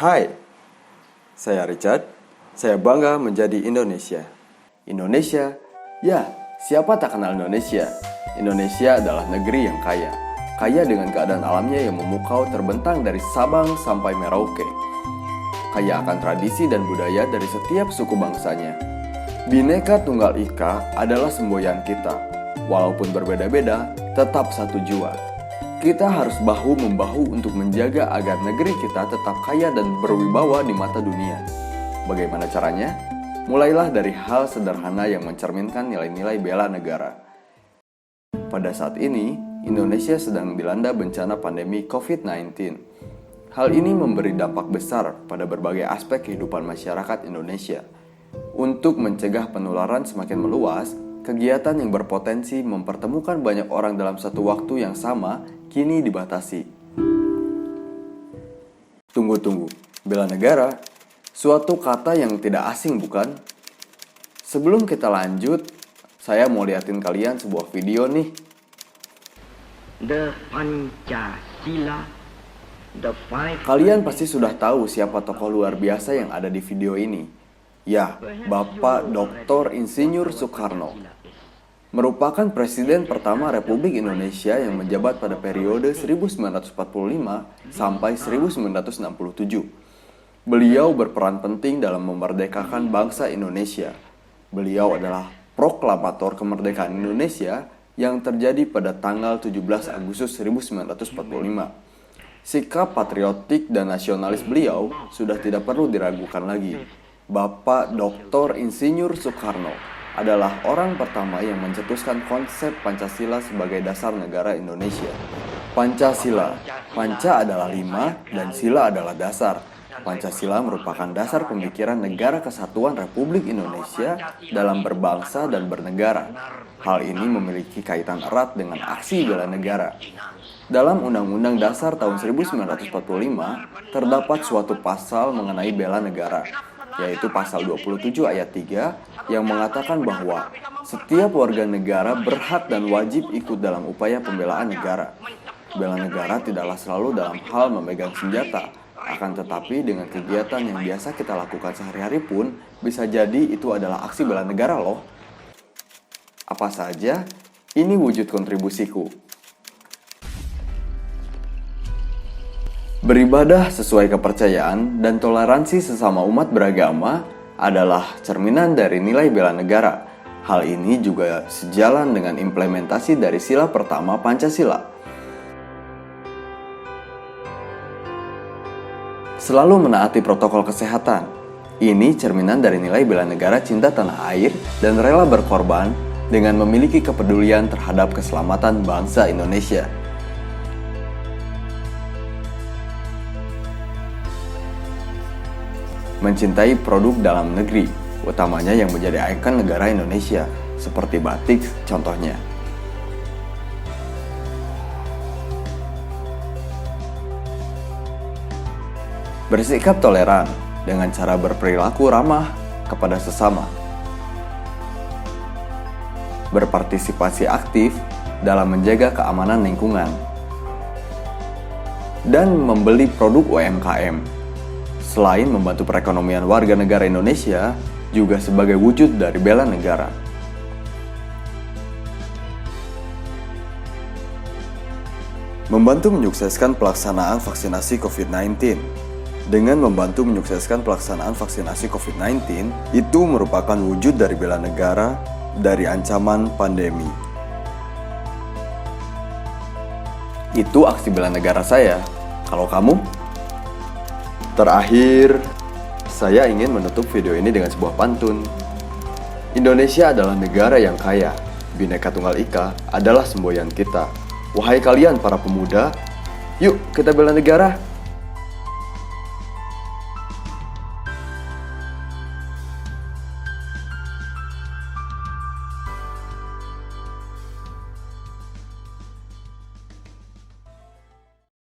Hai, saya Richard. Saya bangga menjadi Indonesia. Indonesia, ya, siapa tak kenal Indonesia? Indonesia adalah negeri yang kaya. Kaya dengan keadaan alamnya yang memukau terbentang dari Sabang sampai Merauke. Kaya akan tradisi dan budaya dari setiap suku bangsanya. Bhinneka Tunggal Ika adalah semboyan kita. Walaupun berbeda-beda, tetap satu jua. Kita harus bahu-membahu untuk menjaga agar negeri kita tetap kaya dan berwibawa di mata dunia. Bagaimana caranya? Mulailah dari hal sederhana yang mencerminkan nilai-nilai bela negara. Pada saat ini, Indonesia sedang dilanda bencana pandemi COVID-19. Hal ini memberi dampak besar pada berbagai aspek kehidupan masyarakat Indonesia. Untuk mencegah penularan semakin meluas, kegiatan yang berpotensi mempertemukan banyak orang dalam satu waktu yang sama kini dibatasi. Tunggu, bela negara, suatu kata yang tidak asing bukan? Sebelum kita lanjut, saya mau liatin kalian sebuah video nih. The Pancasila, the five. Kalian pasti sudah tahu siapa tokoh luar biasa yang ada di video ini. Ya, Bapak Dr. Insinyur Soekarno. Merupakan Presiden pertama Republik Indonesia yang menjabat pada periode 1945 sampai 1967. Beliau berperan penting dalam memerdekakan bangsa Indonesia. Beliau adalah proklamator kemerdekaan Indonesia yang terjadi pada tanggal 17 Agustus 1945. Sikap patriotik dan nasionalis beliau sudah tidak perlu diragukan lagi. Bapak Dr. Insinyur Soekarno adalah orang pertama yang mencetuskan konsep Pancasila sebagai dasar negara Indonesia. Pancasila, Panca adalah 5 dan Sila adalah dasar. Pancasila merupakan dasar pemikiran negara kesatuan Republik Indonesia dalam berbangsa dan bernegara. Hal ini memiliki kaitan erat dengan aksi bela negara. Dalam Undang-Undang Dasar tahun 1945 terdapat suatu pasal mengenai bela negara, yaitu pasal 27 ayat 3 yang mengatakan bahwa setiap warga negara berhak dan wajib ikut dalam upaya pembelaan negara. Bela negara tidaklah selalu dalam hal memegang senjata, akan tetapi dengan kegiatan yang biasa kita lakukan sehari-hari pun bisa jadi itu adalah aksi bela negara loh. Apa saja? Ini wujud kontribusiku. Beribadah sesuai kepercayaan dan toleransi sesama umat beragama adalah cerminan dari nilai bela negara. Hal ini juga sejalan dengan implementasi dari sila pertama Pancasila. Selalu menaati protokol kesehatan. Ini cerminan dari nilai bela negara, cinta tanah air, dan rela berkorban dengan memiliki kepedulian terhadap keselamatan bangsa Indonesia. Mencintai produk dalam negeri, utamanya yang menjadi ikon negara Indonesia, seperti batik contohnya. Bersikap toleran dengan cara berperilaku ramah kepada sesama. Berpartisipasi aktif dalam menjaga keamanan lingkungan. Dan membeli produk UMKM. Selain membantu perekonomian warga negara Indonesia, juga sebagai wujud dari bela negara. Membantu menyukseskan pelaksanaan vaksinasi COVID-19. Dengan membantu menyukseskan pelaksanaan vaksinasi COVID-19, itu merupakan wujud dari bela negara dari ancaman pandemi. Itu aksi bela negara saya. Kalau kamu? Terakhir, saya ingin menutup video ini dengan sebuah pantun. Indonesia adalah negara yang kaya. Bhinneka Tunggal Ika adalah semboyan kita. Wahai kalian para pemuda, yuk kita bela negara.